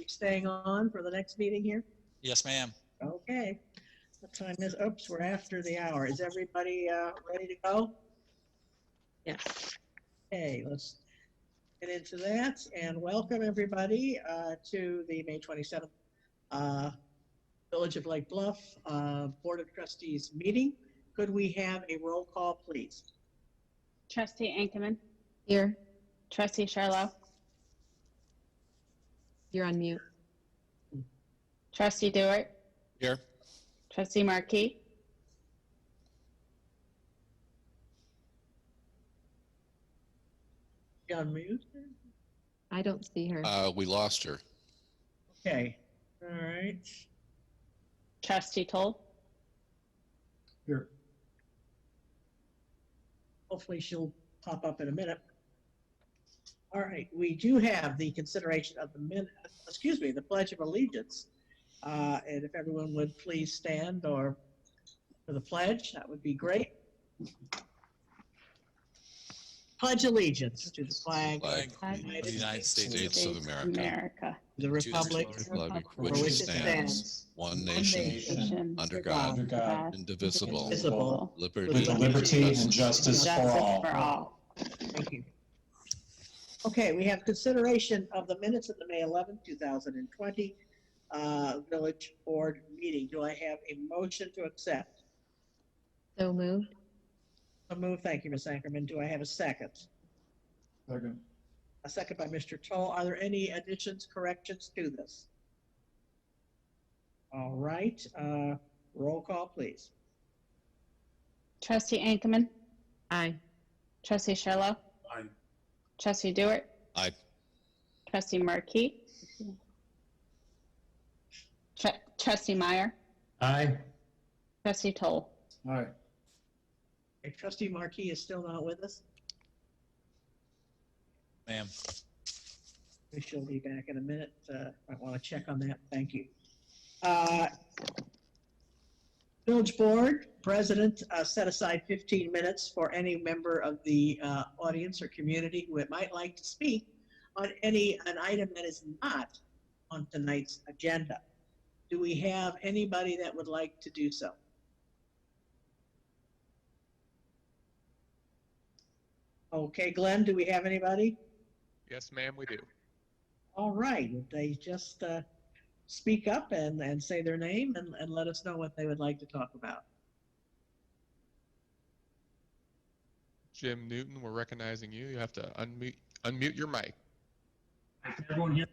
staying on for the next meeting here? Yes, ma'am. Okay. What time is, oops, we're after the hour. Is everybody ready to go? Yes. Okay, let's get into that and welcome everybody to the May 27th Village of Lake Bluff Board of Trustees meeting. Could we have a roll call, please? Trustee Ankerman. Here. Trustee Charlo. You're on mute. Trustee Dewart. Here. Trustee Markey. You on mute? I don't see her. We lost her. Okay, all right. Trustee Toll. Here. Hopefully she'll pop up in a minute. All right, we do have the consideration of the Pledge of Allegiance. And if everyone would please stand or for the pledge, that would be great. Pledge allegiance to the flag Flag of the United States of America, the republic for which it stands, one nation, under God, indivisible, indivisible, liberty, with liberty and justice for all. Thank you. Okay, we have consideration of the minutes of the May 11th, 2020 Village Board meeting. Do I have a motion to accept? So moved. So moved. Thank you, Ms. Ankerman. Do I have a second? Second. A second by Mr. Toll. Are there any additions, corrections to this? All right, roll call, please. Trustee Ankerman. Aye. Trustee Charlo. Aye. Trustee Dewart. Aye. Trustee Markey. Trustee Meyer. Aye. Trustee Toll. Aye. Okay, Trustee Markey is still not with us. Ma'am. She'll be back in a minute. I want to check on that. Thank you. Village Board President set aside 15 minutes for any member of the audience or community who might like to speak on an item that is not on tonight's agenda. Do we have anybody that would like to do so? Okay, Glenn, do we have anybody? Yes, ma'am, we do. All right, they just speak up and say their name and let us know what they would like to talk about. Jim Newton, we're recognizing you. You have to unmute your mic. Can everyone hear?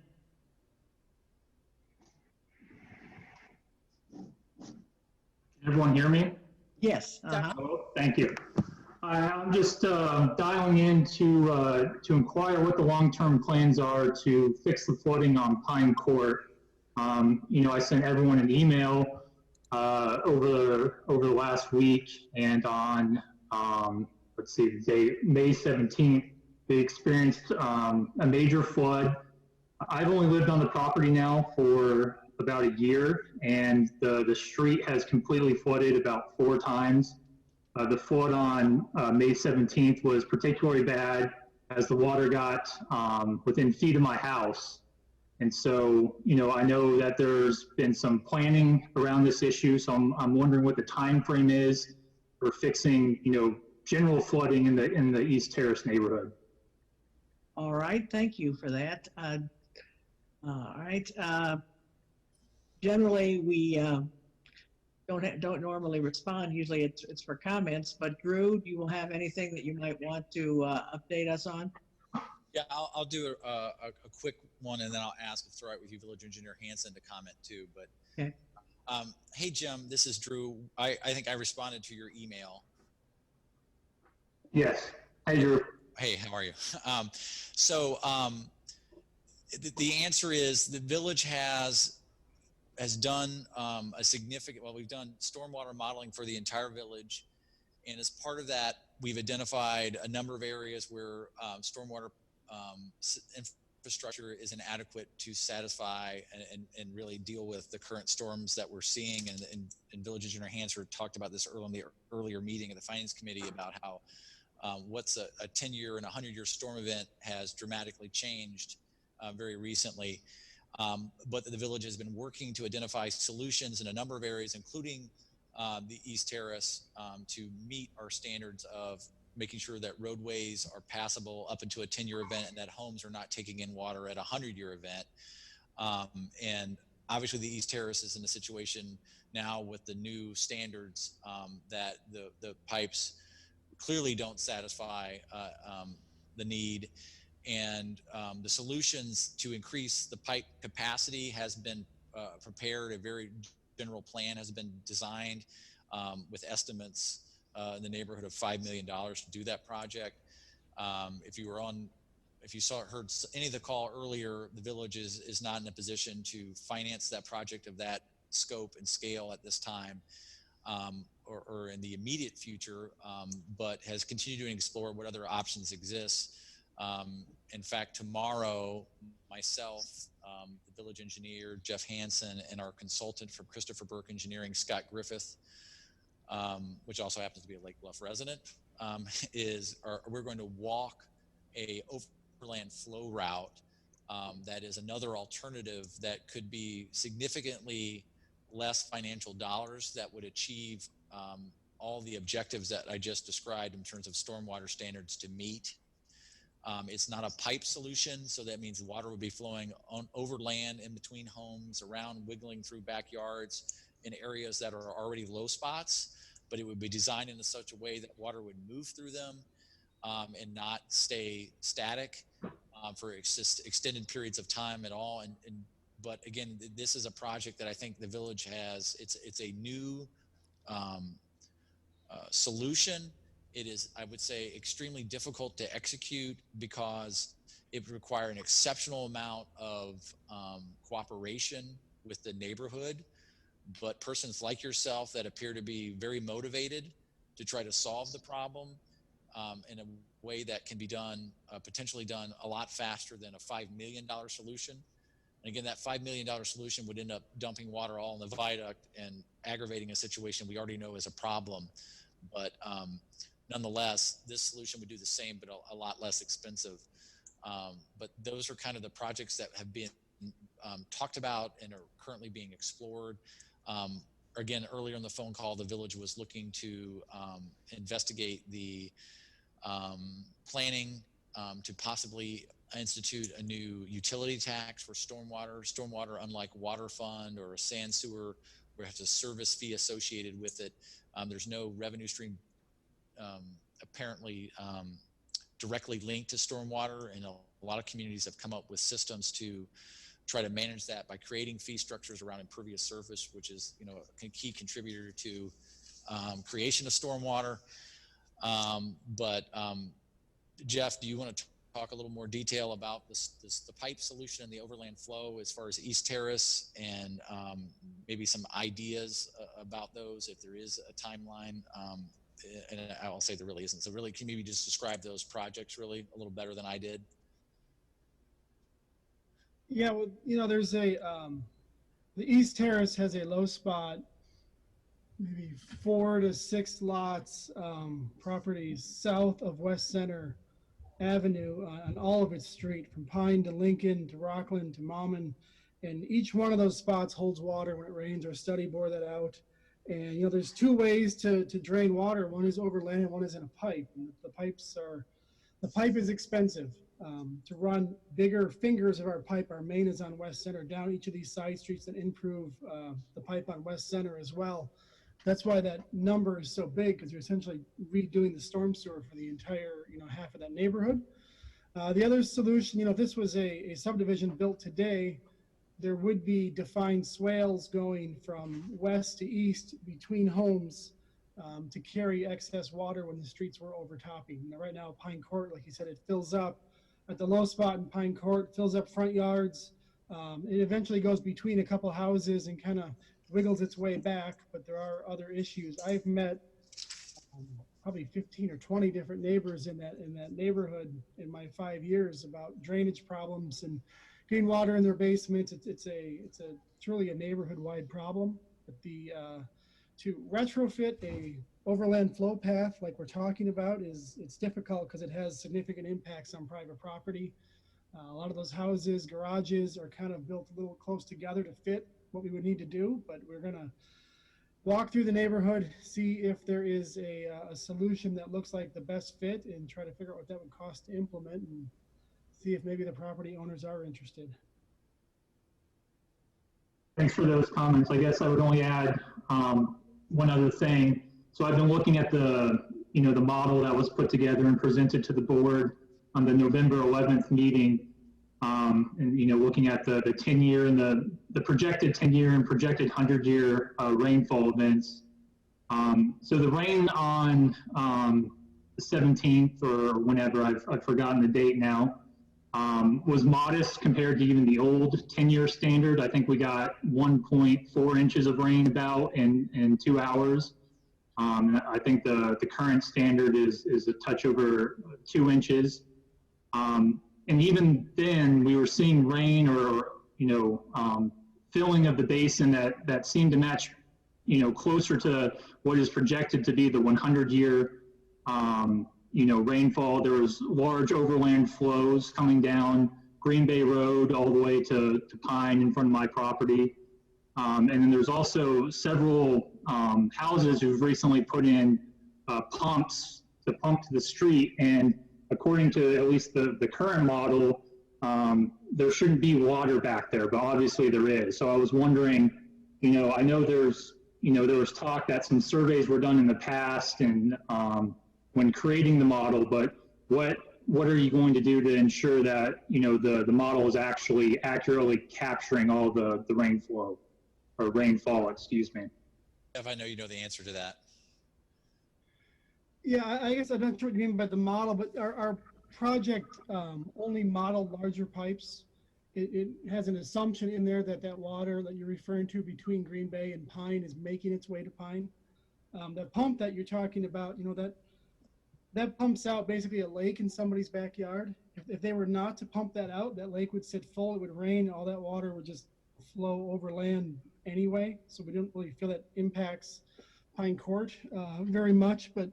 Can everyone hear me? Yes. Oh, thank you. I'm just dialing in to inquire what the long-term plans are to fix the flooding on Pine Court. I sent everyone an email over the last week, and on May 17th, they experienced a major flood. I've only lived on the property now for about a year, and the street has completely flooded about 4 times. The flood on May 17th was particularly bad as the water got within feet of my house. And so, I know that there's been some planning around this issue, so I'm wondering what the time frame is for fixing, general flooding in the East Terrace neighborhood. All right, thank you for that. All right. Generally, we don't normally respond. Usually it's for comments, but Drew, do you have anything that you might want to update us on? Yeah, I'll do a quick one, and then I'll ask if it's all right with you, Village Engineer Hanson, to comment too. But okay. Hey, Jim, this is Drew. I think I responded to your email. Yes. Hey, Drew. Hey, how are you? The answer is the village has done a significant, we've done stormwater modeling for the entire village. And as part of that, we've identified a number of areas where stormwater infrastructure is inadequate to satisfy and really deal with the current storms that we're seeing. And Village Engineer Hanser talked about this early in the earlier meeting of the Finance Committee about how what's a 10-year and 100-year storm event has dramatically changed very recently. But the village has been working to identify solutions in a number of areas, including the East Terrace, to meet our standards of making sure that roadways are passable up into a 10-year event and that homes are not taking in water at a 100-year event. And obviously the East Terrace is in a situation now with the new standards that the pipes clearly don't satisfy the need. And the solutions to increase the pipe capacity has been prepared. A very general plan has been designed with estimates in the neighborhood of $5 million to do that project. If you heard any of the call earlier, the village is not in a position to finance that project of that scope and scale at this time, or in the immediate future, but has continued to explore what other options exist. In fact, tomorrow, myself, the village engineer, Jeff Hansen, and our consultant from Christopher Burke Engineering, Scott Griffith, which also happens to be a Lake Bluff resident, we're going to walk a overland flow route that is another alternative that could be significantly less financial dollars that would achieve all the objectives that I just described in terms of stormwater standards to meet. It's not a pipe solution, so that means water would be flowing over land in between homes, around, wiggling through backyards in areas that are already low spots, but it would be designed in such a way that water would move through them and not stay static for extended periods of time at all. But again, this is a project that I think the village has. It's a new solution. It is, I would say, extremely difficult to execute because it would require an exceptional amount of cooperation with the neighborhood. But persons like yourself that appear to be very motivated to try to solve the problem in a way that can be done, potentially done a lot faster than a $5 million solution. And again, that $5 million solution would end up dumping water all in the viaduct and aggravating a situation we already know is a problem. But nonetheless, this solution would do the same, but a lot less expensive. But those are kind of the projects that have been talked about and are currently being explored. Again, earlier in the phone call, the village was looking to investigate the planning to possibly institute a new utility tax for stormwater. Stormwater, unlike water fund or a sand sewer, where there's a service fee associated with it, there's no revenue stream apparently directly linked to stormwater, and a lot of communities have come up with systems to try to manage that by creating fee structures around impervious surface, which is a key contributor to creation of stormwater. Jeff, do you want to talk a little more detail about the pipe solution and the overland flow as far as East Terrace, and maybe some ideas about those, if there is a timeline? And I'll say there really isn't. So really, can you maybe just describe those projects really a little better than I did? Yeah, well, there's the East Terrace has a low spot, maybe 4 to 6 lots, properties south of West Center Avenue on all of its street, from Pine to Lincoln to Rockland to Maumon, and each one of those spots holds water when it rains. Our study bore that out. And there's 2 ways to drain water. One is overland, and one is in a pipe. And the pipe is expensive. To run bigger fingers of our pipe, our main is on West Center, down each of these side streets, and improve the pipe on West Center as well. That's why that number is so big, because you're essentially redoing the storm sewer for the entire half of that neighborhood. The other solution, if this was a subdivision built today, there would be defined swales going from west to east between homes to carry excess water when the streets were overtopping. Right now, Pine Court, like you said, it fills up at the low spot in Pine Court, fills up front yards. It eventually goes between a couple houses and kind of wiggles its way back, but there are other issues. I've met probably 15 or 20 different neighbors in that neighborhood in my 5 years about drainage problems and getting water in their basements. It's truly a neighborhood-wide problem. But to retrofit a overland flow path like we're talking about it's difficult because it has significant impacts on private property. A lot of those houses, garages are kind of built a little close together to fit what we would need to do, but we're going to walk through the neighborhood, see if there is a solution that looks like the best fit, and try to figure out what that would cost to implement, and see if maybe the property owners are interested. Thanks for those comments. I guess I would only add one other thing. So I've been looking at the model that was put together and presented to the board on the November 11th meeting, and looking at the 10-year and the projected 10-year and projected 100-year rainfall events. So the rain on the 17th or whenever, I've forgotten the date now, was modest compared to even the old 10-year standard. I think we got 1.4 inches of rain about in 2 hours. I think the current standard is a touch over 2 inches. And even then, we were seeing rain or filling of the basin that seemed to match closer to what is projected to be the 100-year rainfall. There was large overland flows coming down Green Bay Road all the way to Pine in front of my property. And then there's also several houses who've recently put in pumps to pump to the street. And according to at least the current model, there shouldn't be water back there, but obviously there is. So I was wondering, I know there was talk that some surveys were done in the past and when creating the model, but what are you going to do to ensure that the model is actually accurately capturing all the rainflow or rainfall, excuse me? Jeff, I know you know the answer to that. Yeah, I guess I'm not sure what you mean by the model, but our project only modeled larger pipes. It has an assumption in there that water that you're referring to between Green Bay and Pine is making its way to Pine. The pump that you're talking about, that pumps out basically a lake in somebody's backyard. If they were not to pump that out, that lake would sit full, it would rain, all that water would just flow over land anyway. So we don't really feel that impacts Pine Court very much, but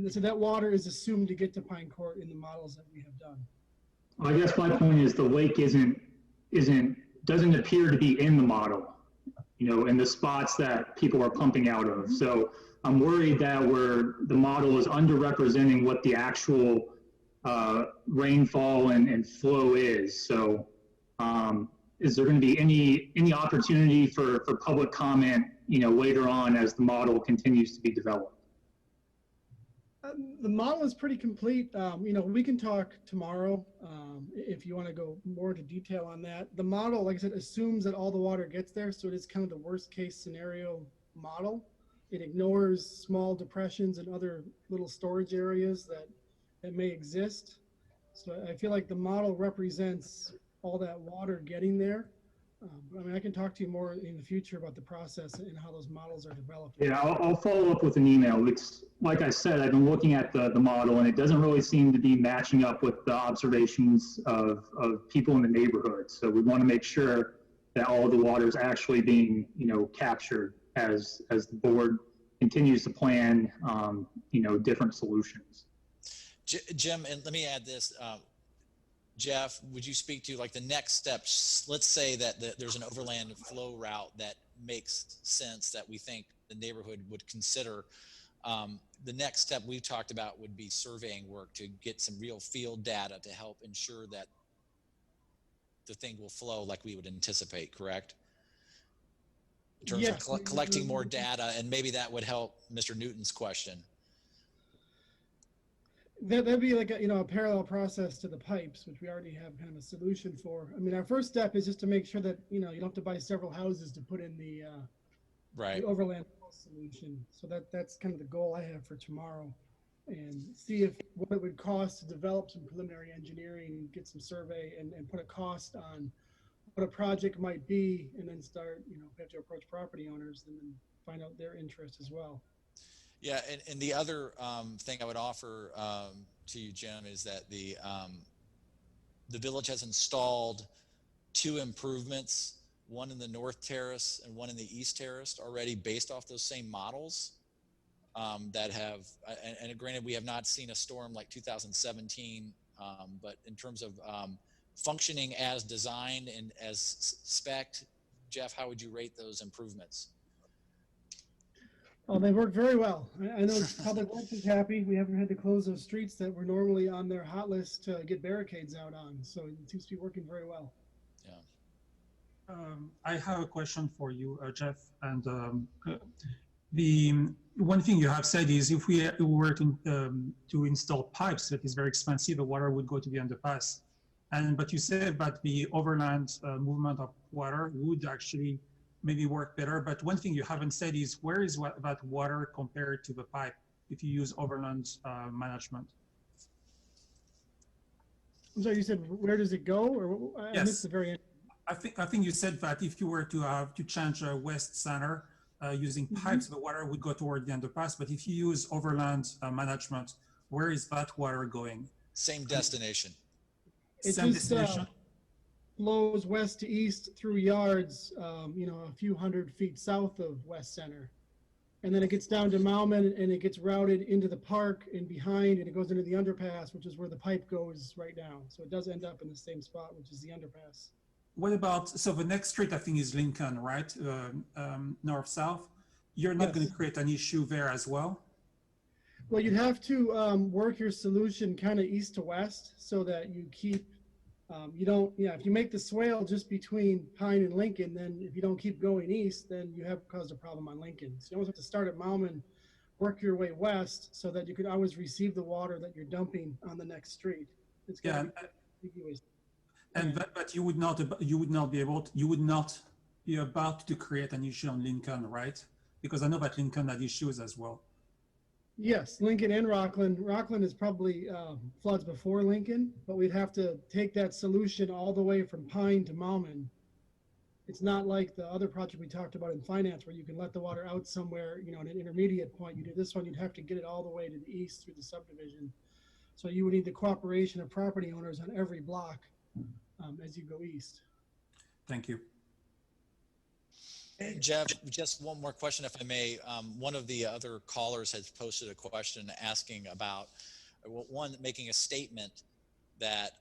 so that water is assumed to get to Pine Court in the models that we have done. I guess my point is the lake doesn't appear to be in the model, in the spots that people are pumping out of. So I'm worried that the model is underrepresenting what the actual rainfall and flow is. So is there going to be any opportunity for public comment, later on as the model continues to be developed? The model is pretty complete. We can talk tomorrow if you want to go more into detail on that. The model, like I said, assumes that all the water gets there, so it is kind of the worst case scenario model. It ignores small depressions and other little storage areas that may exist. So I feel like the model represents all that water getting there. I can talk to you more in the future about the process and how those models are developed. Yeah, I'll follow up with an email. It's like I said, I've been looking at the model, and it doesn't really seem to be matching up with the observations of people in the neighborhood. So we want to make sure that all the water is actually being captured as the board continues to plan different solutions. Jim, and let me add this. Jeff, would you speak to like the next steps? Let's say that there's an overland flow route that makes sense that we think the neighborhood would consider. The next step we've talked about would be surveying work to get some real field data to help ensure that the thing will flow like we would anticipate, correct? In terms of collecting more data, and maybe that would help Mr. Newton's question. That'd be like a parallel process to the pipes, which we already have kind of a solution for. I mean, our first step is just to make sure that you don't have to buy several houses to put in the overland solution. So that's kind of the goal I have for tomorrow, and see what it would cost to develop some preliminary engineering, get some survey, and put a cost on what a project might be, and then start we have to approach property owners and then find out their interest as well. Yeah, and the other thing I would offer to you, Jim, is that the village has installed 2 improvements, one in the North Terrace and one in the East Terrace already based off those same models that have, and granted we have not seen a storm like 2017, but in terms of functioning as designed and as spec'd? Jeff, how would you rate those improvements? Oh, they work very well. I know Public Works is happy. We haven't had to close those streets that were normally on their hot list to get barricades out on. So it seems to be working very well. Yeah. I have a question for you, Jeff. And the one thing you have said is if we were to install pipes, that is very expensive, the water would go to the underpass. But you said that the overland movement of water would actually maybe work better. But one thing you haven't said is where is that water compared to the pipe if you use overland management? I'm sorry, you said where does it go? Or I Yes. missed the very end. I think you said that if you were to change a west center using pipes, the water would go toward the underpass. But if you use overland management, where is that water going? Same destination. It Same just destination? flows west to east through yards, a few 100 feet south of West Center. And then it gets down to Malman and it gets routed into the park and behind, and it goes into the underpass, which is where the pipe goes right now. So it does end up in the same spot, which is the underpass. What about, so the next street I think is Lincoln, right? North-south. You're not going to create an issue there as well? Well, you'd have to work your solution kind of east to west so that you keep, if you make the swale just between Pine and Lincoln, then if you don't keep going east, then you have caused a problem on Lincoln. So you always have to start at Malman, work your way west so that you could always receive the water that you're dumping on the next street. It's got to be contiguous. But you would not be about to create an issue on Lincoln, right? Because I know that Lincoln had issues as well. Yes, Lincoln and Rockland. Rockland is probably floods before Lincoln, but we'd have to take that solution all the way from Pine to Malman. It's not like the other project we talked about in finance where you can let the water out somewhere, at an intermediate point. You do this one, you'd have to get it all the way to the east through the subdivision. So you would need the cooperation of property owners on every block as you go east. Thank you. Jeff, just one more question, if I may. One of the other callers has posted a question asking about, making a statement that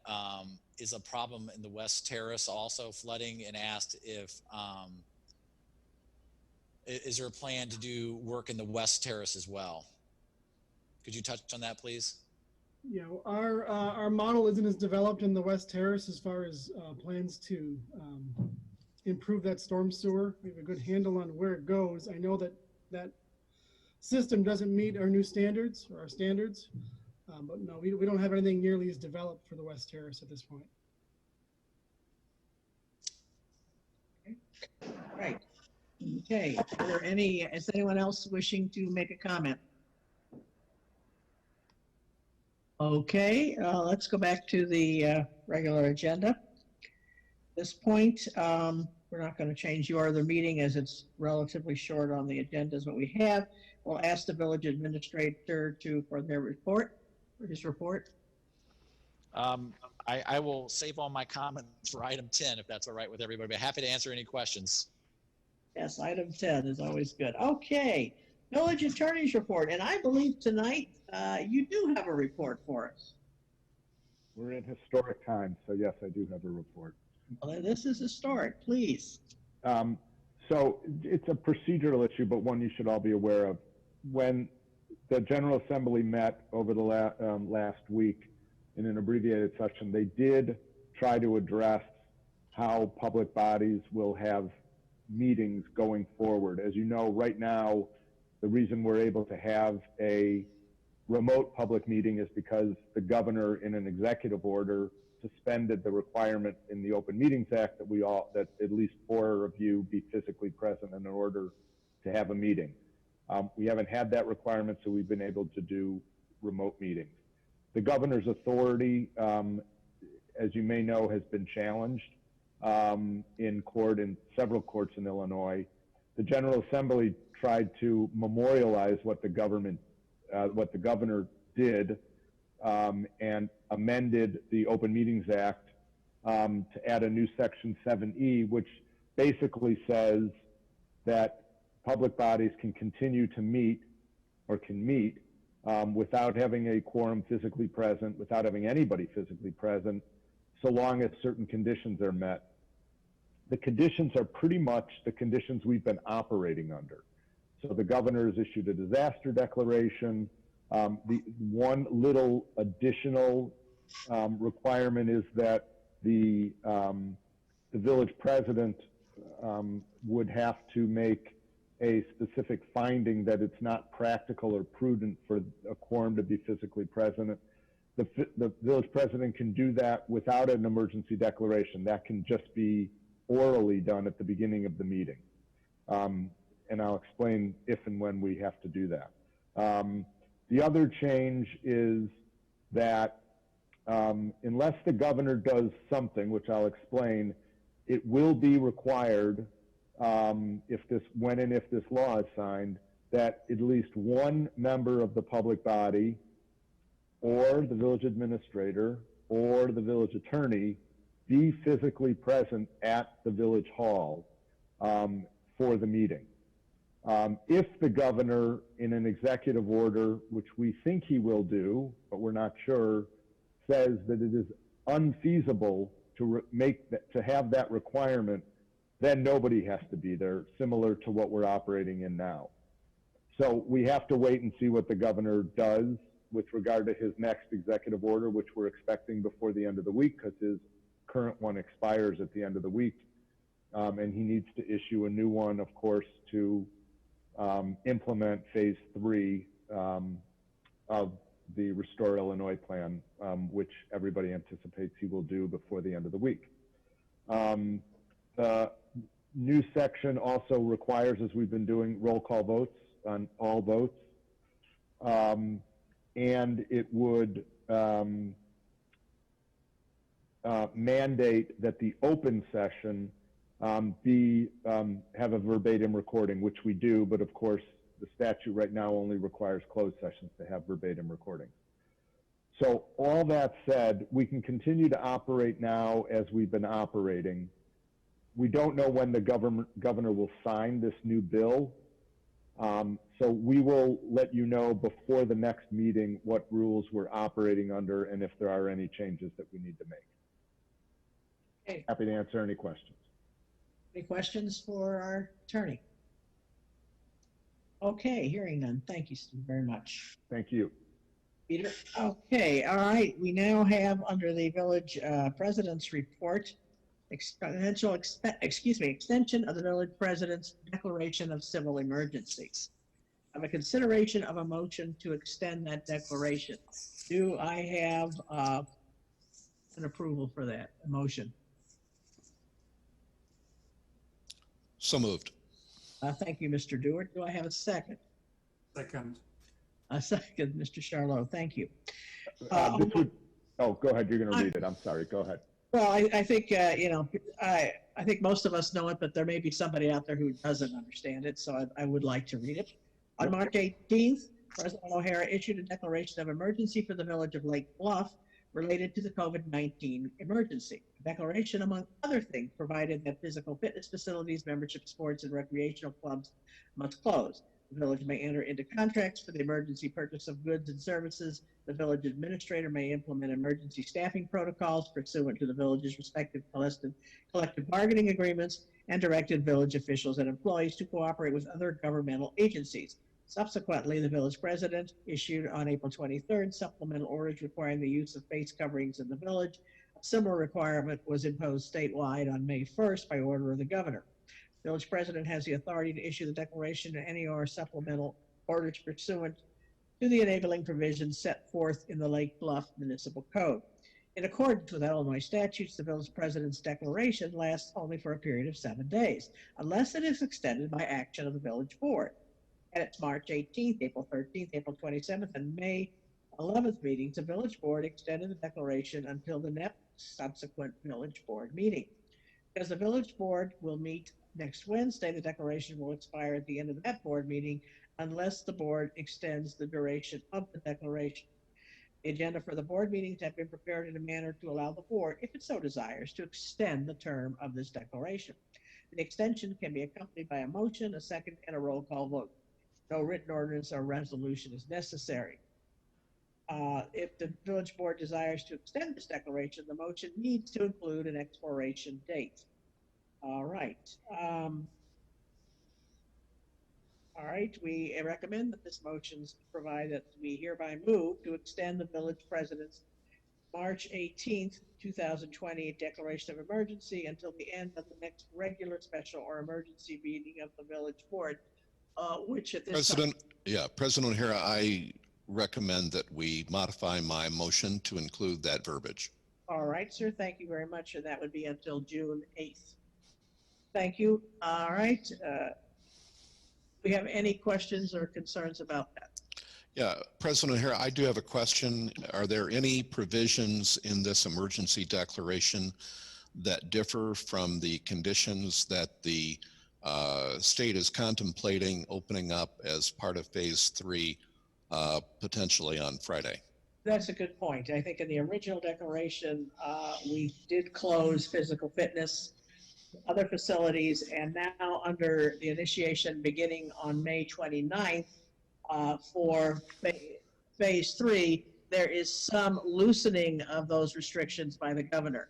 is a problem in the West Terrace also flooding, and asked if, is there a plan to do work in the West Terrace as well? Could you touch on that, please? Our model isn't as developed in the West Terrace as far as plans to improve that storm sewer. We have a good handle on where it goes. I know that system doesn't meet our new standards or our standards, but no, we don't have anything nearly as developed for the West Terrace at this point. Right. Okay. Is anyone else wishing to make a comment? Okay, let's go back to the regular agenda. At this point, we're not going to change the order of the meeting as it's relatively short on the agendas what we have. We'll ask the village administrator for his report. I will save all my comments for item 10, if that's all right with everybody. But happy to answer any questions. Yes, item 10 is always good. Okay, village attorney's report. And I believe tonight you do have a report for us. We're in historic times, so yes, I do have a report. Well, this is historic, please. So it's a procedural issue, but one you should all be aware of. When the General Assembly met over the last week in an abbreviated session, they did try to address how public bodies will have meetings going forward. As you know, right now, the reason we're able to have a remote public meeting is because the governor, in an executive order, suspended the requirement in the Open Meetings Act that at least 4 of you be physically present in order to have a meeting. We haven't had that requirement, so we've been able to do remote meetings. The governor's authority, as you may know, has been challenged in court, in several courts in Illinois. The General Assembly tried to memorialize what the governor did and amended the Open Meetings Act to add a new Section 7E, which basically says that public bodies can continue to meet or can meet without having a quorum physically present, without having anybody physically present, so long as certain conditions are met. The conditions are pretty much the conditions we've been operating under. So the governor has issued a disaster declaration. The one little additional requirement is that the village president would have to make a specific finding that it's not practical or prudent for a quorum to be physically present. The village president can do that without an emergency declaration. That can just be orally done at the beginning of the meeting. And I'll explain if and when we have to do that. The other change is that unless the governor does something, which I'll explain, it will be required when and if this law is signed, that at least one member of the public body or the village administrator or the village attorney be physically present at the village hall for the meeting. If the governor, in an executive order, which we think he will do, but we're not sure, says that it is unfeasible to have that requirement, then nobody has to be there, similar to what we're operating in now. So we have to wait and see what the governor does with regard to his next executive order, which we're expecting before the end of the week, because his current one expires at the end of the week. And he needs to issue a new one, of course, to implement phase 3 of the Restore Illinois plan, which everybody anticipates he will do before the end of the week. The new section also requires, as we've been doing, roll call votes on all votes. And it would mandate that the open session have a verbatim recording, which we do, but of course the statute right now only requires closed sessions to have verbatim recording. So all that said, we can continue to operate now as we've been operating. We don't know when the governor will sign this new bill. So we will let you know before the next meeting what rules we're operating under and if there are any changes that we need to make. Okay. Happy to answer any questions. Any questions for our attorney? Okay, hearing none. Thank you, Steve, very much. Thank you. Peter? Okay, all right. We now have under the village president's report, extension of the village president's declaration of civil emergencies. I have a consideration of a motion to extend that declaration. Do I have an approval for that motion? So moved. Thank you, Mr. Dewar. Do I have a second? Second. A second, Mr. Charlot. Thank you. Oh, go ahead. You're going to read it. I'm sorry. Go ahead. Well, I think, I think most of us know it, but there may be somebody out there who doesn't understand it, so I would like to read it. On March 18th, President O'Hara issued a declaration of emergency for the village of Lake Bluff related to the COVID-19 emergency. The declaration, among other things, provided that physical fitness facilities, membership sports, and recreational clubs must close. The village may enter into contracts for the emergency purchase of goods and services. The village administrator may implement emergency staffing protocols pursuant to the village's respective collective bargaining agreements, and directed village officials and employees to cooperate with other governmental agencies. Subsequently, the village president issued on April 23rd supplemental orders requiring the use of face coverings in the village. A similar requirement was imposed statewide on May 1st by order of the governor. The village president has the authority to issue the declaration and any or supplemental orders pursuant to the enabling provisions set forth in the Lake Bluff Municipal Code. In accordance with Illinois statutes, the village president's declaration lasts only for a period of 7 days, unless it is extended by action of the village board. At its March 18th, April 13th, April 27th, and May 11th meetings, the village board extended the declaration until the next subsequent village board meeting. Because the village board will meet next Wednesday, the declaration will expire at the end of that board meeting unless the board extends the duration of the declaration. The agenda for the board meetings have been prepared in a manner to allow the board, if it so desires, to extend the term of this declaration. The extension can be accompanied by a motion, a second, and a roll call vote. No written ordinance or resolution is necessary. If the village board desires to extend this declaration, the motion needs to include an expiration date. All right. All right, we recommend that this motion's provide that we hereby move to extend the village president's March 18th, 2020 declaration of emergency until the end of the next regular special or emergency meeting of the village board, which at this time. President O'Hara, I recommend that we modify my motion to include that verbiage. All right, sir, thank you very much, and that would be until June 8th. Thank you. All right. We have any questions or concerns about that? Yeah, President O'Hara, I do have a question. Are there any provisions in this emergency declaration that differ from the conditions that the state is contemplating opening up as part of phase 3 potentially on Friday? That's a good point. I think in the original declaration, we did close physical fitness, other facilities, and now under the initiation beginning on May 29th for phase 3, there is some loosening of those restrictions by the governor.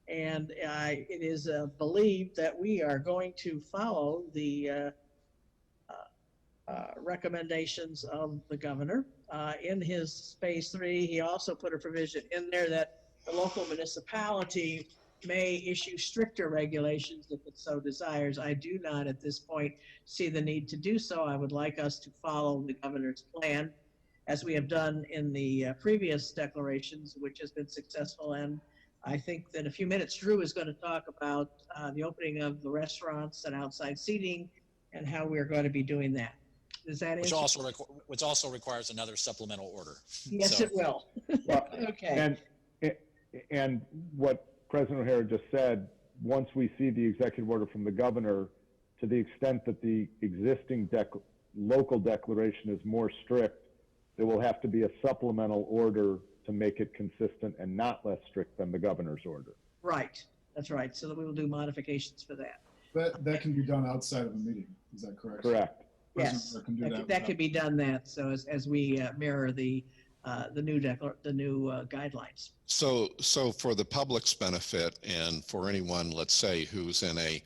And it is believed that we are going to follow the recommendations of the governor. In his phase 3, he also put a provision in there that the local municipality may issue stricter regulations if it so desires. I do not at this point see the need to do so. I would like us to follow the governor's plan as we have done in the previous declarations, which has been successful. And I think that in a few minutes, Drew is going to talk about the opening of the restaurants and outside seating and how we're going to be doing that. Does that Which answer? which also requires another supplemental order. Yes, So- it will. Well, Okay. And what President O'Hara just said, once we see the executive order from the governor, to the extent that the existing local declaration is more strict, there will have to be a supplemental order to make it consistent and not less strict than the governor's order. Right. That's right. So that we will do modifications for that. That can be done outside of a meeting. Is that correct? Correct. Yes, President can do that could be done that. So as we mirror the new guidelines. So for the public's benefit and for anyone, let's say, who's in a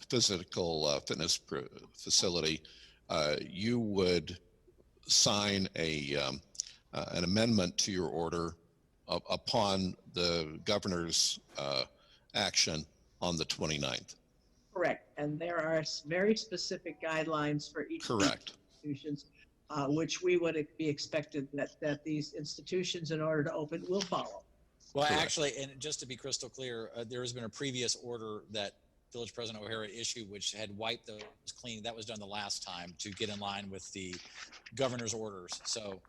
physical fitness facility, you would sign an amendment to your order upon the governor's action on the 29th. Correct. And there are very specific guidelines for each of these Correct. institutions, which we would be expected that these institutions, in order to open, will follow. Well, Correct. actually, and just to be crystal clear, there has been a previous order that Village President O'Hara issued, which had wiped those clean. That was done the last time to get in line with the governor's orders. So,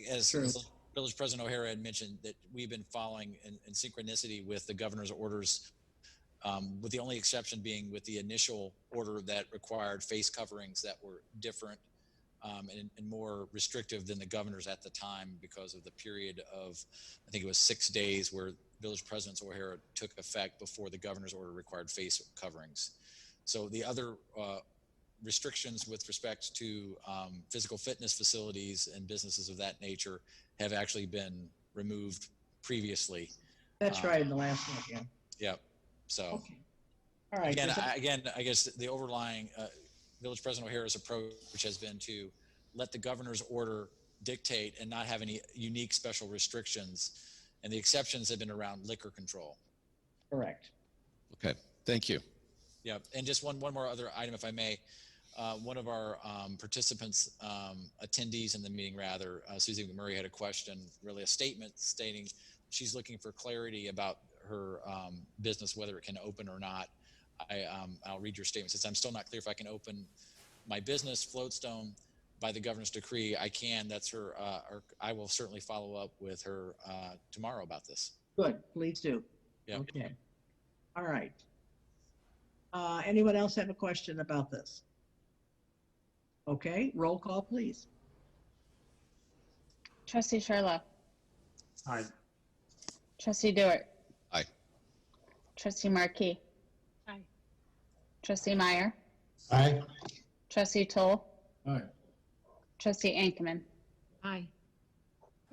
as True. Village President O'Hara had mentioned, that we've been following in synchronicity with the governor's orders, with the only exception being with the initial order that required face coverings that were different and more restrictive than the governor's at the time because of the period of, I think it was 6 days where Village President O'Hara took effect before the governor's order required face coverings. So the other restrictions with respect to physical fitness facilities and businesses of that nature have actually been removed previously. That's right, in the last one, yeah. Yep. So Okay. All right. again, I guess the overlying Village President O'Hara's approach has been to let the governor's order dictate and not have any unique special restrictions. And the exceptions have been around liquor control. Correct. Okay, thank you. Yeah, and just one more other item, if I may. One of our participants, attendees in the meeting, rather, Susie McMurray, had a question, really a statement stating she's looking for clarity about her business, whether it can open or not. I'll read your statement. Since I'm still not clear if I can open my business, Floatstone, by the governor's decree, I can. That's her. I will certainly follow up with her tomorrow about this. Good. Please do. Yep. Okay. All right. Anyone else have a question about this? Okay. Roll call, please. Trustee Sherlock. Aye. Trustee Dewart. Aye. Trustee Markey. Aye. Trustee Meyer. Aye. Trustee Toll. Aye. Trustee Ankman. Aye.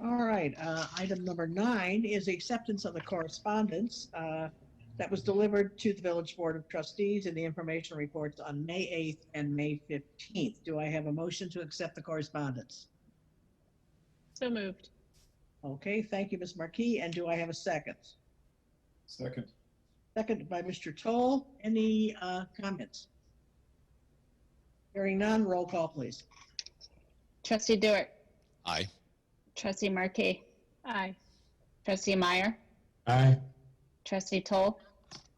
All right, item number 9 is the acceptance of the correspondence that was delivered to the Village Board of Trustees and the information reports on May 8th and May 15th. Do I have a motion to accept the correspondence? So moved. Okay, thank you, Ms. Marquis. And do I have a second? Second. Second by Mr. Toll. Any comments? Hearing none, roll call, please. Trustee Stewart. Aye. Trustee Markey. Aye. Trustee Meyer. Aye. Trustee Toll.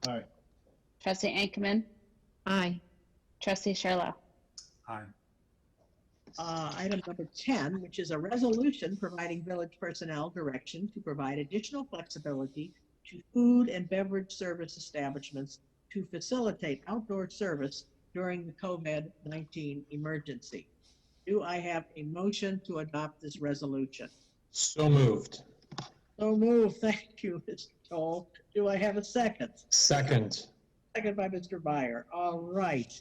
Aye. Trustee Ankman. Aye. Trustee Sherlow. Aye. Item number 10, which is a resolution providing village personnel direction to provide additional flexibility to food and beverage service establishments to facilitate outdoor service during the COVID-19 emergency. Do I have a motion to adopt this resolution? So moved. So moved. Thank you, Mr. Toll. Do I have a second? Second. Second by Mr. Byer. All right.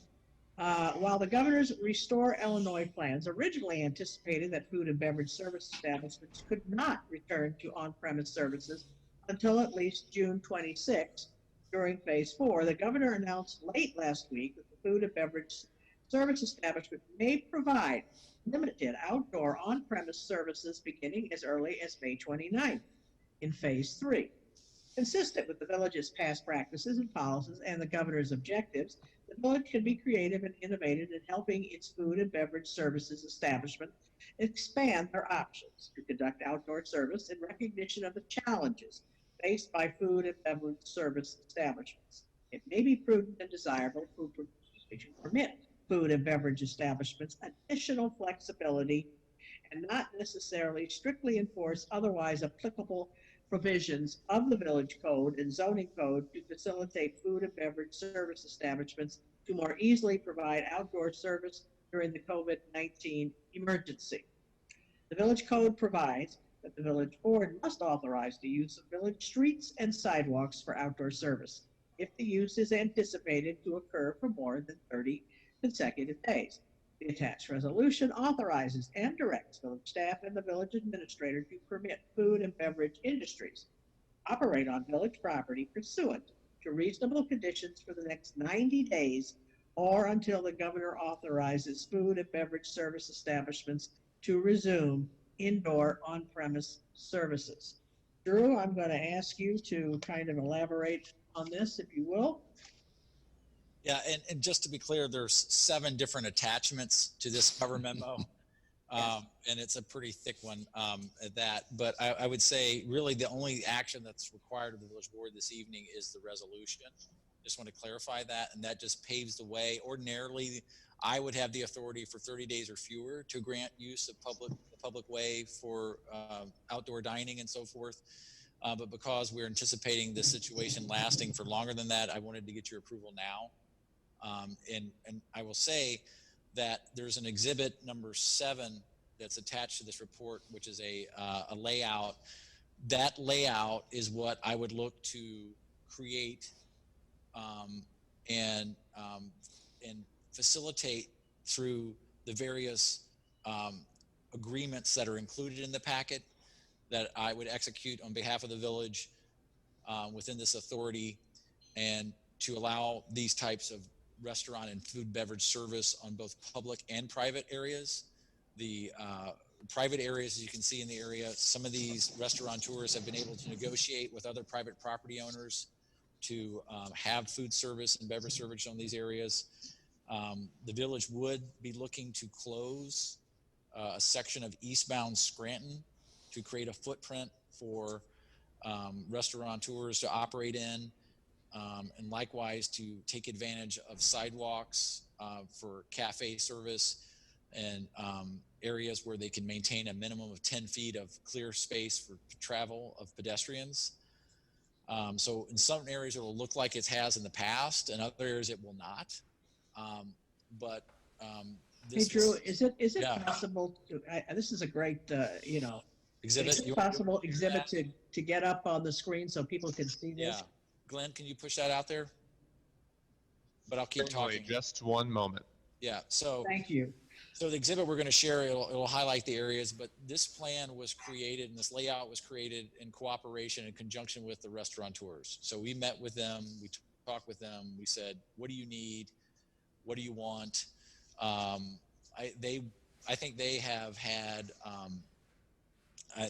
While the governor's Restore Illinois plans originally anticipated that food and beverage service establishments could not return to on-premise services until at least June 26 during phase 4, the governor announced late last week that the food and beverage service establishment may provide limited outdoor on-premise services beginning as early as May 29th in phase 3. Consistent with the village's past practices and policies and the governor's objectives, the village can be creative and innovative in helping its food and beverage services establishment expand their options to conduct outdoor service in recognition of the challenges faced by food and beverage service establishments. It may be prudent and desirable to permit food and beverage establishments additional flexibility and not necessarily strictly enforce otherwise applicable provisions of the village code and zoning code to facilitate food and beverage service establishments to more easily provide outdoor service during the COVID-19 emergency. The village code provides that the village board must authorize the use of village streets and sidewalks for outdoor service if the use is anticipated to occur for more than 30 consecutive days. The attached resolution authorizes and directs village staff and the village administrator to permit food and beverage industries operate on village property pursuant to reasonable conditions for the next 90 days or until the governor authorizes food and beverage service establishments to resume indoor on-premise services. Drew, I'm going to ask you to kind of elaborate on this, if you will. Yeah, and just to be clear, there's 7 different attachments to this cover memo. And it's a pretty thick one at that. But I would say really the only action that's required of the village board this evening is the resolution. Just want to clarify that, and that just paves the way. Ordinarily, I would have the authority for 30 days or fewer to grant use of the public way for outdoor dining and so forth. But because we're anticipating this situation lasting for longer than that, I wanted to get your approval now. And I will say that there's an exhibit number 7 that's attached to this report, which is a layout. That layout is what I would look to create and facilitate through the various agreements that are included in the packet that I would execute on behalf of the village within this authority, and to allow these types of restaurant and food beverage service on both public and private areas. The private areas, as you can see in the area, some of these restaurateurs have been able to negotiate with other private property owners to have food service and beverage service on these areas. The village would be looking to close a section of eastbound Scranton to create a footprint for restaurateurs to operate in, and likewise to take advantage of sidewalks for cafe service and areas where they can maintain a minimum of 10 feet of clear space for travel of pedestrians. So in some areas it will look like it has in the past, and other areas it will not. Hey, Drew, is it yeah. possible to, this is a great, Exhibit. is it possible exhibit to get up on the screen so people can see this? Yeah. Glenn, can you push that out there? But I'll keep talking. Just one moment. Yeah. So Thank you. So the exhibit we're going to share, it'll highlight the areas, but this plan was created and this layout was created in cooperation in conjunction with the restaurateurs. So we met with them, we talked with them, we said, what do you need? What do you want? I think they have had,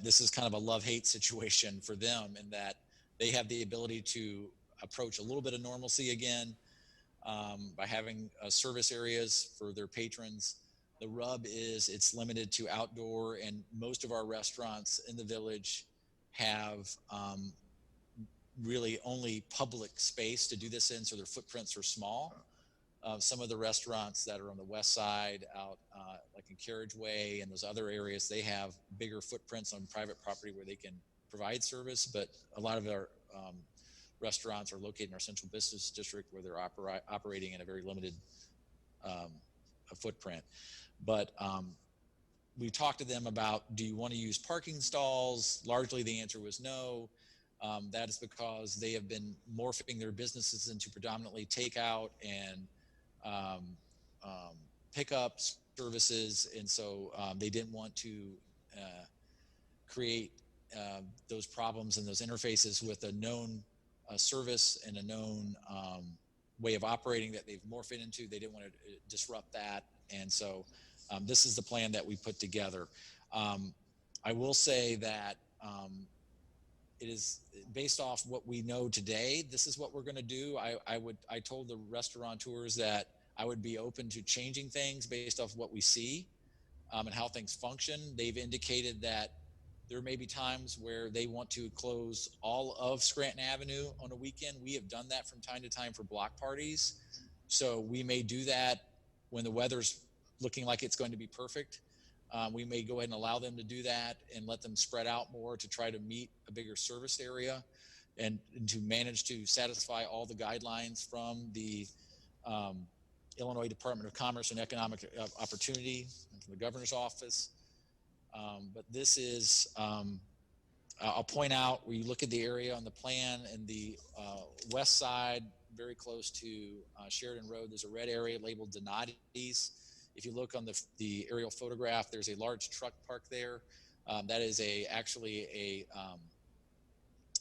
this is kind of a love-hate situation for them in that they have the ability to approach a little bit of normalcy again by having service areas for their patrons. The rub is it's limited to outdoor, and most of our restaurants in the village have really only public space to do this in, so their footprints are small. Some of the restaurants that are on the west side out like in Carriageway and those other areas, they have bigger footprints on private property where they can provide service, but a lot of our restaurants are located in our central business district where they're operating in a very limited footprint. But we talked to them about, do you want to use parking stalls? Largely the answer was no. That is because they have been morphing their businesses into predominantly takeout and pickup services. And so they didn't want to create those problems and those interfaces with a known service and a known way of operating that they've morphed into. They didn't want to disrupt that. And so this is the plan that we put together. I will say that it is based off what we know today. This is what we're going to do. I told the restaurateurs that I would be open to changing things based off what we see and how things function. They've indicated that there may be times where they want to close all of Scranton Avenue on a weekend. We have done that from time to time for block parties. So we may do that when the weather's looking like it's going to be perfect. We may go ahead and allow them to do that and let them spread out more to try to meet a bigger service area and to manage to satisfy all the guidelines from the Illinois Department of Commerce and Economic Opportunity and from the governor's office. But this is, I'll point out where you look at the area on the plan and the west side, very close to Sheridan Road, there's a red area labeled Donati's. If you look on the aerial photograph, there's a large truck park there. That is actually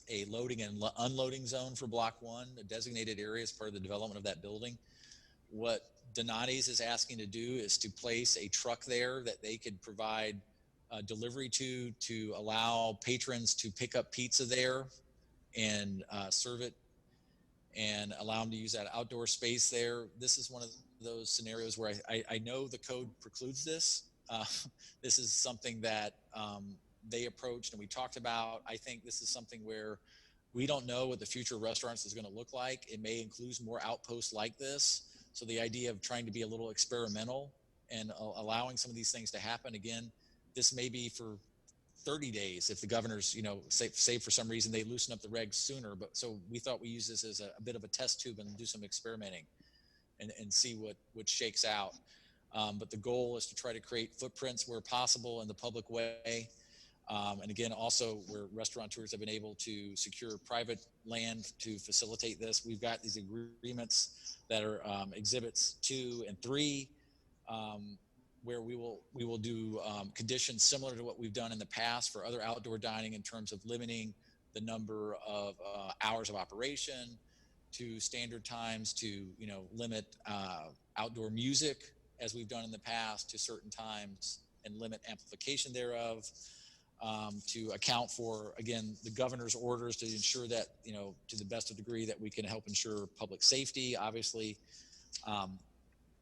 a loading and unloading zone for Block 1, a designated area as part of the development of that building. What Donati's is asking to do is to place a truck there that they could provide delivery to allow patrons to pick up pizza there and serve it and allow them to use that outdoor space there. This is one of those scenarios where I know the code precludes this. This is something that they approached and we talked about. I think this is something where we don't know what the future of restaurants is going to look like. It may include more outposts like this. So the idea of trying to be a little experimental and allowing some of these things to happen, again, this may be for 30 days if the governors, say for some reason they loosen up the regs sooner. But so we thought we use this as a bit of a test tube and do some experimenting and see what shakes out. But the goal is to try to create footprints where possible in the public way. And again, also where restaurateurs have been able to secure private land to facilitate this. We've got these agreements that are exhibits 2 and 3, where we will do conditions similar to what we've done in the past for other outdoor dining in terms of limiting the number of hours of operation to standard times, to limit outdoor music as we've done in the past to certain times and limit amplification thereof, to account for, again, the governor's orders to ensure that, to the best of degree that we can help ensure public safety. Obviously,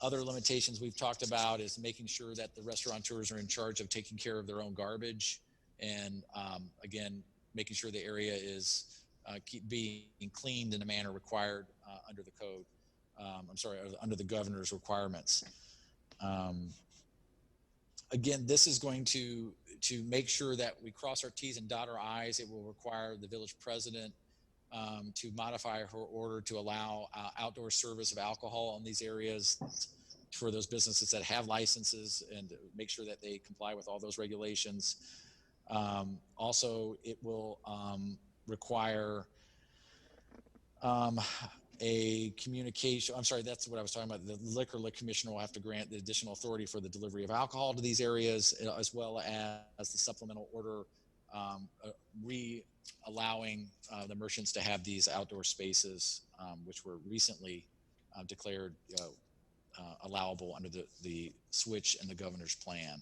other limitations we've talked about is making sure that the restaurateurs are in charge of taking care of their own garbage and, again, making sure the area is keep being cleaned in a manner required under the code. Under the governor's requirements. Again, this is going to make sure that we cross our T's and dot our I's. It will require the village president to modify her order to allow outdoor service of alcohol in these areas for those businesses that have licenses and make sure that they comply with all those regulations. Also, it will require a communication, I'm sorry, that's what I was talking about. The liquor commissioner will have to grant the additional authority for the delivery of alcohol to these areas, as well as the supplemental order allowing the merchants to have these outdoor spaces, which were recently declared allowable under the switch in the governor's plan.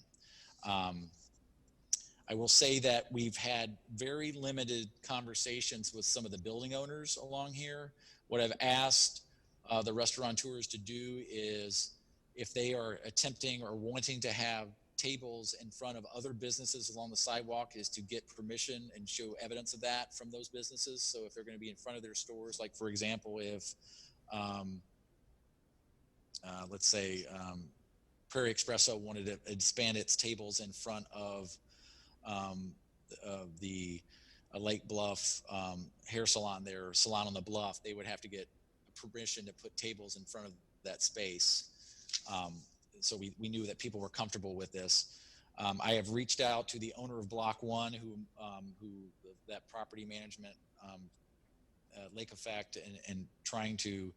I will say that we've had very limited conversations with some of the building owners along here. What I've asked the restaurateurs to do is, if they are attempting or wanting to have tables in front of other businesses along the sidewalk, is to get permission and show evidence of that from those businesses. So if they're going to be in front of their stores, like for example, if let's say Prairie Espresso wanted to expand its tables in front of the Lake Bluff hair salon there, Salon on the Bluff, they would have to get permission to put tables in front of that space. So we knew that people were comfortable with this. I have reached out to the owner of Block 1, who that property management lake effect, and trying to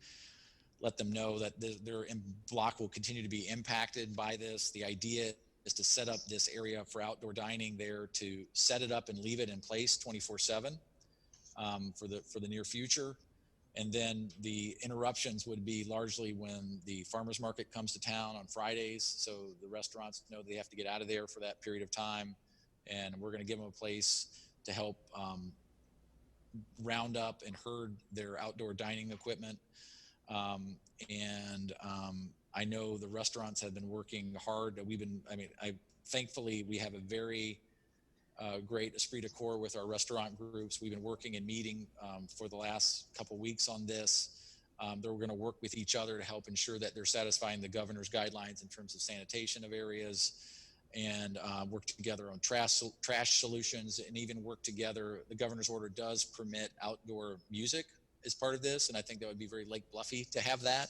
let them know that their block will continue to be impacted by this. The idea is to set up this area for outdoor dining there, to set it up and leave it in place 24/7 for the near future. And then the interruptions would be largely when the farmers market comes to town on Fridays. So the restaurants know they have to get out of there for that period of time. And we're going to give them a place to help round up and herd their outdoor dining equipment. I know the restaurants have been working hard. Thankfully we have a very great esprit de corps with our restaurant groups. We've been working and meeting for the last couple weeks on this. They're going to work with each other to help ensure that they're satisfying the governor's guidelines in terms of sanitation of areas, and work together on trash solutions, and even work together. The governor's order does permit outdoor music as part of this, and I think that would be very Lake Bluffy to have that.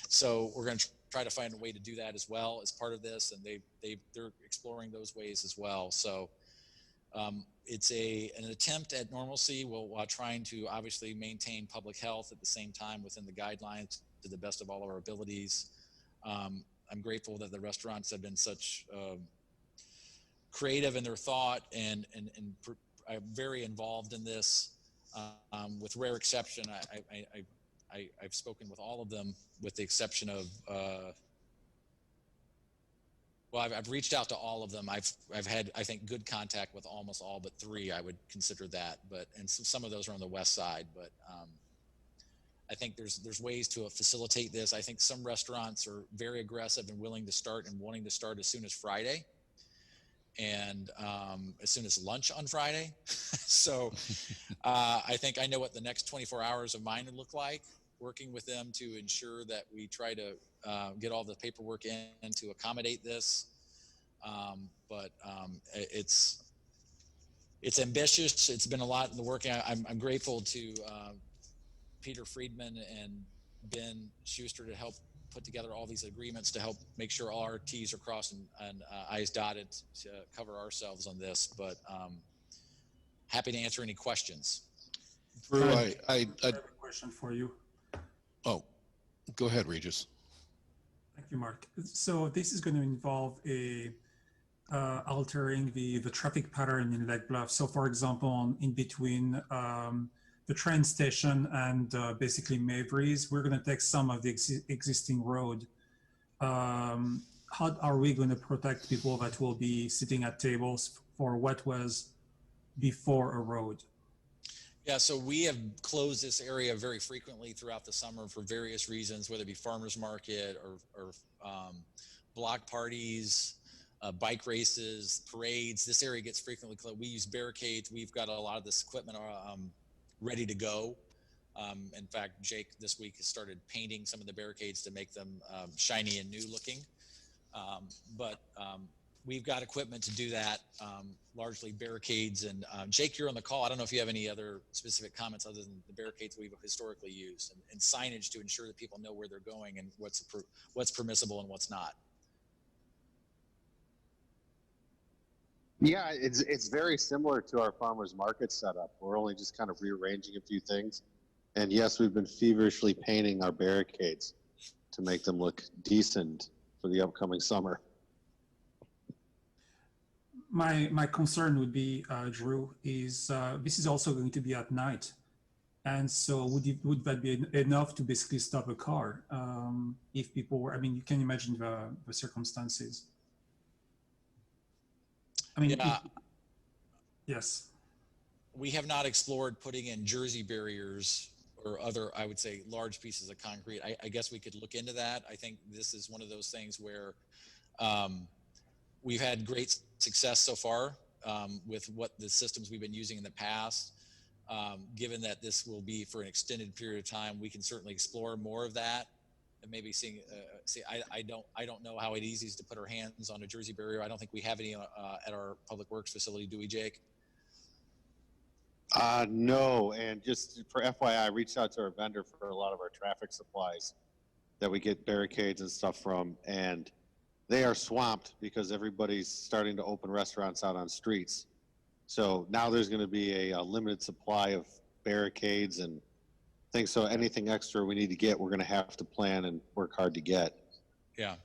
So we're going to try to find a way to do that as well as part of this, and they're exploring those ways as well. So it's an attempt at normalcy while trying to obviously maintain public health at the same time within the guidelines to the best of all our abilities. I'm grateful that the restaurants have been such creative in their thought and are very involved in this. With rare exception, I've spoken with all of them, with the exception of I've reached out to all of them. I've had, I think, good contact with almost all but 3. I would consider that, and some of those are on the west side. But I think there's ways to facilitate this. I think some restaurants are very aggressive and willing to start and wanting to start as soon as Friday, and as soon as lunch on Friday. So I think I know what the next 24 hours of mine would look like, working with them to ensure that we try to get all the paperwork in to accommodate this. But it's ambitious. It's been a lot in the working. I'm grateful to Peter Friedman and Ben Schuster to help put together all these agreements to help make sure all our T's are crossed and I's dotted to cover ourselves on this. But happy to answer any questions. Drew, I have a question for you. Oh, go ahead, Regis. Thank you, Mark. So this is going to involve altering the traffic pattern in Lake Bluff. So for example, in between the train station and basically Mavry's, we're going to take some of the existing road. How are we going to protect people that will be sitting at tables for what was before a road? Yeah, so we have closed this area very frequently throughout the summer for various reasons, whether it be farmers market or block parties, bike races, parades. This area gets frequently closed. We use barricades. We've got a lot of this equipment ready to go. In fact, Jake this week has started painting some of the barricades to make them shiny and new looking. But we've got equipment to do that, largely barricades. And Jake, you're on the call. I don't know if you have any other specific comments other than the barricades we've historically used, and signage to ensure that people know where they're going and what's permissible and what's not. Yeah, it's very similar to our farmers market setup. We're only just kind of rearranging a few things. And yes, we've been feverishly painting our barricades to make them look decent for the upcoming summer. My concern would be, Drew, is this is also going to be at night. And so would that be enough to basically stop a car if people were, I mean, you can imagine the circumstances. I mean, Yeah. Yes. We have not explored putting in Jersey barriers or other, I would say, large pieces of concrete. I guess we could look into that. I think this is one of those things where we've had great success so far with what the systems we've been using in the past. Given that this will be for an extended period of time, we can certainly explore more of that, and maybe see. I don't know how easy it is to put our hands on a Jersey barrier. I don't think we have any at our public works facility, do we, Jake? No, and just for FYI, I reached out to our vendor for a lot of our traffic supplies that we get barricades and stuff from, and they are swamped because everybody's starting to open restaurants out on streets. So now there's going to be a limited supply of barricades and things. So anything extra we need to get, we're going to have to plan and work hard to get. Yeah,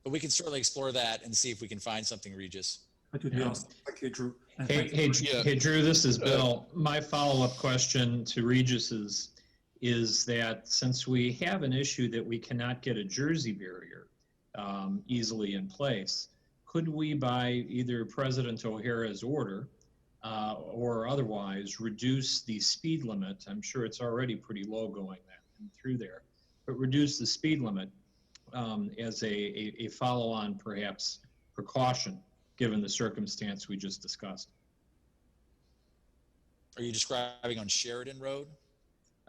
but we can certainly explore that and see if we can find something, Regis. That would be awesome. Thank you, Drew. And Hey, Drew, this is Bill. My follow-up question to Regis is that since we have an issue that we cannot get a Jersey barrier easily in place, could we, by either President O'Hara's order or otherwise, reduce the speed limit? I'm sure it's already pretty low going through there, but reduce the speed limit as a follow-on, perhaps, precaution, given the circumstance we just discussed. Are you describing on Sheridan Road?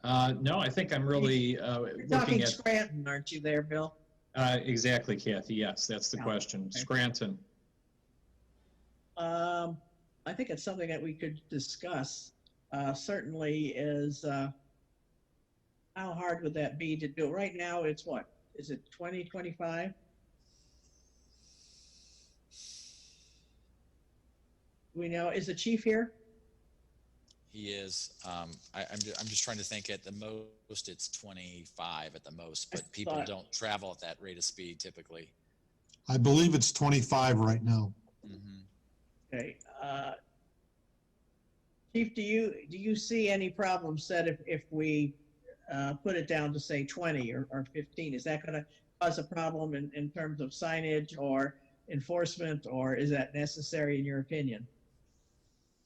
No, I think I'm really You're looking talking at Scranton, aren't you there, Bill? exactly, Kathy. Yes, that's the question. Okay. Scranton. I think it's something that we could discuss. Certainly is, how hard would that be to do? Right now, it's what? Is it 20, 25? We know, is the chief here? He is. I'm just trying to think. At the most, it's 25 at the most, but people don't travel at that rate of speed typically. I believe it's 25 right now. Mm-hmm. Okay. Chief, do you see any problems that if we put it down to say 20 or 15, is that going to cause a problem in terms of signage or enforcement, or is that necessary in your opinion?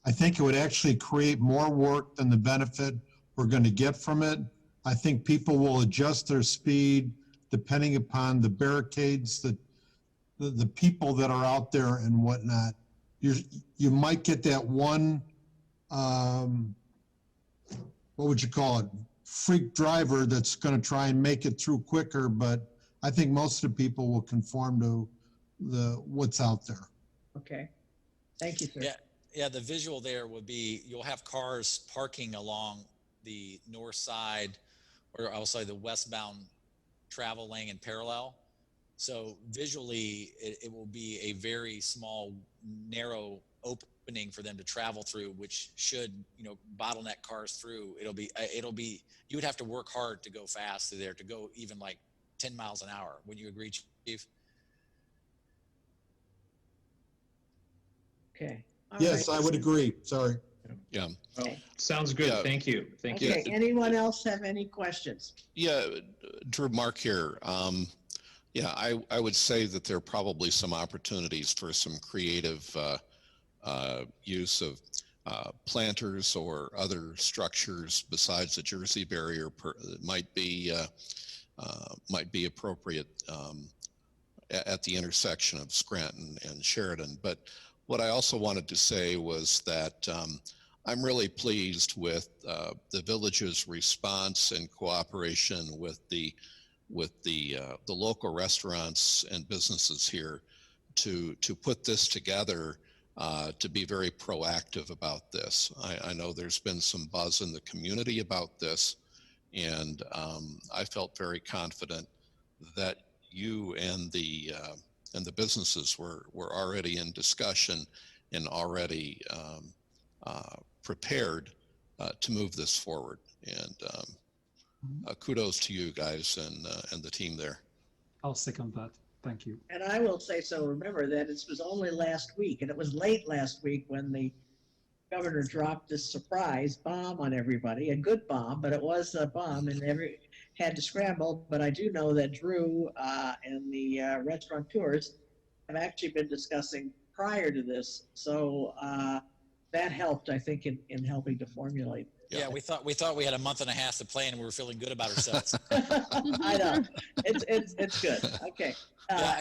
I think it would actually create more work than the benefit we're going to get from it. I think people will adjust their speed depending upon the barricades, the people that are out there and whatnot. You might get that one, what would you call it, freak driver that's going to try and make it through quicker, but I think most of the people will conform to what's out there. Okay. Thank you, sir. Yeah, the visual there would be you'll have cars parking along the north side, or I'll say the westbound travel lane in parallel. So visually, it will be a very small, narrow opening for them to travel through, which should, bottleneck cars through. It'll be, you would have to work hard to go fast through there, to go even like 10 miles an hour. Would you agree, Chief? Okay. All Yes, right. I would agree. Sorry. Yeah. Okay. Sounds good. Yeah. Thank you. Thank you. Okay. Anyone else have any questions? Yeah, Drew, Mark here. Yeah, I would say that there are probably some opportunities for some creative use of planters or other structures besides the Jersey barrier might be appropriate at the intersection of Scranton and Sheridan. But what I also wanted to say was that I'm really pleased with the village's response and cooperation with the local restaurants and businesses here to put this together, to be very proactive about this. I know there's been some buzz in the community about this, and I felt very confident that you and the businesses were already in discussion and already prepared to move this forward. And kudos to you guys and the team there. I'll second that. Thank you. And I will say so. Remember that it was only last week, and it was late last week when the governor dropped this surprise bomb on everybody. A good bomb, but it was a bomb, and every had to scramble. But I do know that Drew and the restaurateurs have actually been discussing prior to this, so that helped, I think, in helping to formulate. Yeah, we thought we had a month and a half to plan, and we were feeling good about ourselves. I know it's good. Okay.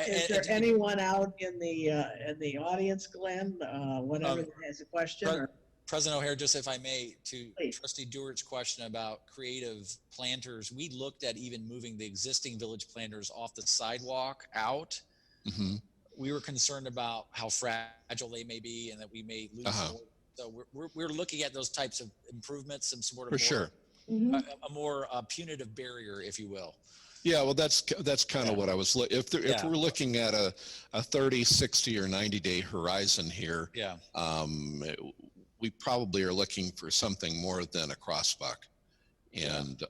Is there anyone out in the audience, Glenn? Whatever that has a question. Or? President O'Hare, just if I may, to Please. Trustee Dewart's question about creative planters, we looked at even moving the existing village planters off the sidewalk out. Mm-hmm. We were concerned about how fragile they may be and that we may lose more. So we're looking at those types of improvements, some sort of a more punitive barrier, if you will. Yeah, well, that's kind of what I was. If we're looking at a 30, 60, or 90-day horizon here, we probably are looking for something more than a crossbuck. And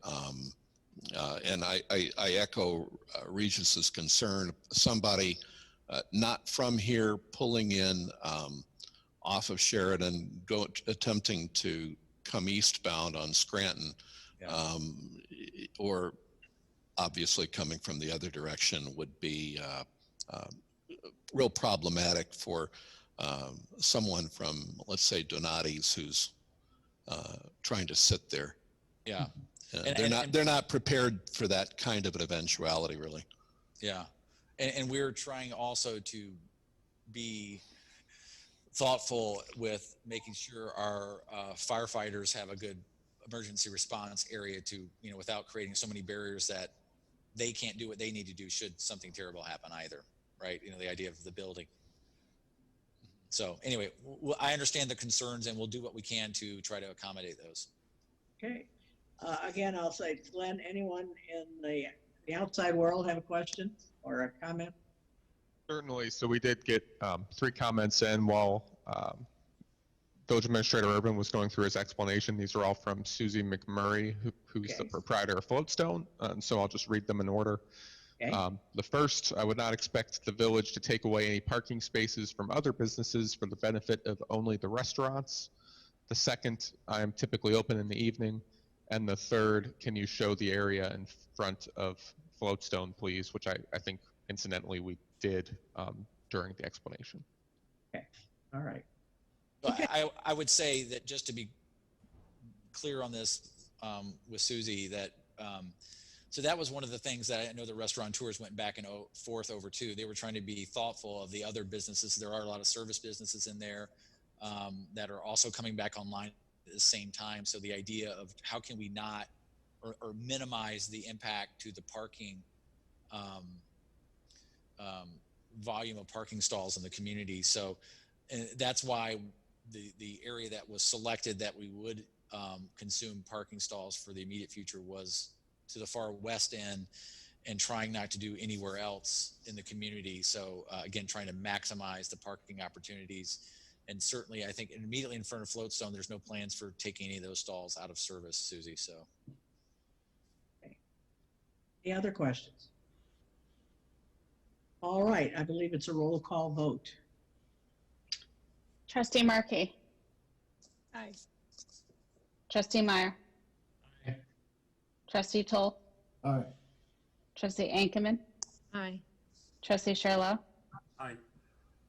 I echo Regis's concern. Somebody not from here pulling in off of Sheridan, attempting to come eastbound on Scranton, or obviously coming from the other direction would be real problematic for someone from, let's say, Donati's who's trying to sit there. Yeah. They're not prepared for that kind of an eventuality, really. Yeah. And we're trying also to be thoughtful with making sure our firefighters have a good emergency response area to, without creating so many barriers that they can't do what they need to do should something terrible happen either, right? The idea of the building. So anyway, I understand the concerns, and we'll do what we can to try to accommodate those. Okay. Again, I'll say, Glenn, anyone in the outside world have a question or a comment? Certainly. So we did get 3 comments in while Village Administrator Urban was going through his explanation. These are all from Susie McMurray, who's the proprietor of Floatstone. So I'll just read them in order. Okay. The first, I would not expect the village to take away any parking spaces from other businesses for the benefit of only the restaurants. The second, I am typically open in the evening. And the third, can you show the area in front of Floatstone, please? Which I think, incidentally, we did during the explanation. Okay. All right. Okay. I would say that, just to be clear on this with Susie, that so that was one of the things that I know the restaurateurs went back and forth over too. They were trying to be thoughtful of the other businesses. There are a lot of service businesses in there that are also coming back online at the same time. So the idea of how can we not or minimize the impact to the parking volume of parking stalls in the community. So that's why the area that was selected that we would consume parking stalls for the immediate future was to the far west end, and trying not to do anywhere else in the community. So again, trying to maximize the parking opportunities. And certainly, I think immediately in front of Floatstone, there's no plans for taking any of those stalls out of service, Susie. So, okay. Any other questions? All right, I believe it's a roll call vote. Trustee Markey. Aye. Trustee Meyer. Aye. Trustee Toll. Aye. Trustee Ankerman. Aye. Trustee Sherlow. Aye.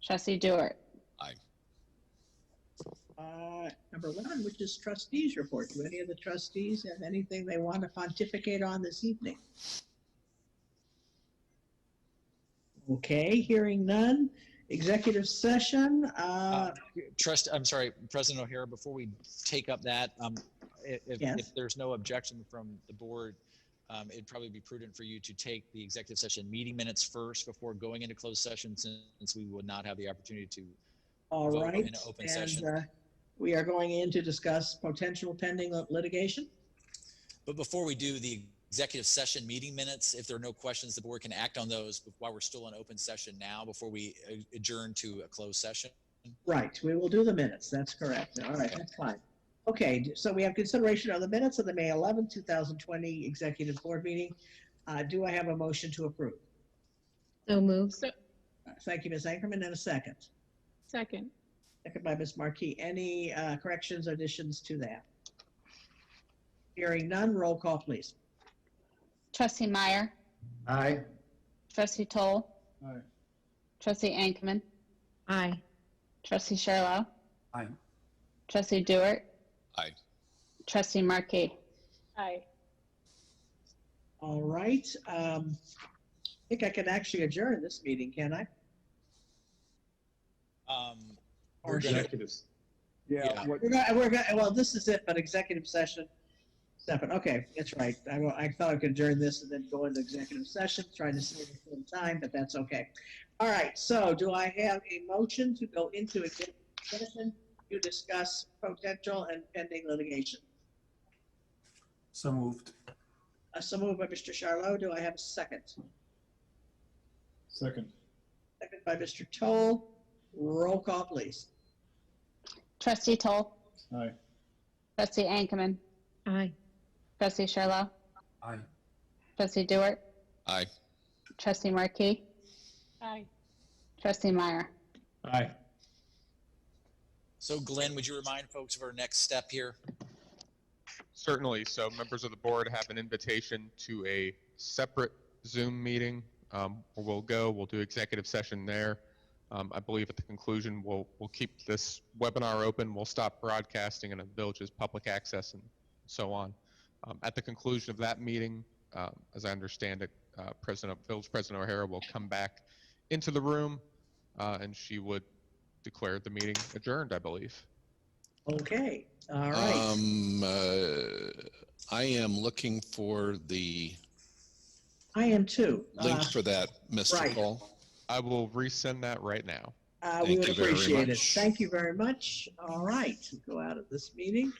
Trustee Dewar. Aye. Number 11, which is trustees report. Do any of the trustees have anything they want to pontificate on this evening? Okay, hearing none. Executive session. I'm sorry, President O'Hara, before we take up that, if there's no objection from the board, it'd probably be prudent for you to take the executive session meeting minutes first before going into closed session, since we would not have the opportunity to vote in an open session. We are going in to discuss potential pending litigation. But before we do the executive session meeting minutes, if there are no questions, the board can act on those while we're still in open session now, before we adjourn to a closed session. Right, we will do the minutes. That's correct. All right, that's fine. Okay, so we have consideration of the minutes of the May 11, 2020 Executive Board meeting. Do I have a motion to approve? So moved. Thank you, Ms. Ankerman, and a second. Second. Second by Ms. Markey. Any corrections or additions to that? Hearing none, roll call, please. Trustee Meyer, Aye. Trustee Toll, Aye. Trustee Ankman, Aye. Trustee Sherlow, Aye. Trustee Dewart, Aye. Trustee Markey. Aye. All right. I think I can actually adjourn this meeting, can I? We're Or gonna, Executives. Yeah, what, We're gonna, well, this is it, but executive session. 7. Okay, that's right. I thought I could adjourn this and then go into executive session, trying to save some time, but that's okay. All right, so do I have a motion to go into executive session to discuss potential and pending litigation? So moved. So moved by Mr. Charlot. Do I have a second? Second. Second by Mr. Toll. Roll call, please. Trustee Toll, Aye. Trustee Ankman, Aye. Trustee Sherlow, Aye. Trustee Dewart, Aye. Trustee Markey, Aye. Trustee Meyer. Aye. so Glenn, would you remind folks of our next step here? Certainly. So members of the board have an invitation to a separate Zoom meeting where we'll do executive session there. I believe at the conclusion, we'll keep this webinar open. We'll stop broadcasting in the village's public access and so on. At the conclusion of that meeting, as I understand it, Village President O'Hara will come back into the room and she would declare the meeting adjourned, I believe. Okay, all right. I am looking for the I am too. link for that, Mr. right. Cole. I will resend that right now. We Thank would you very appreciate it. much. Thank you very much. All right, go out of this meeting.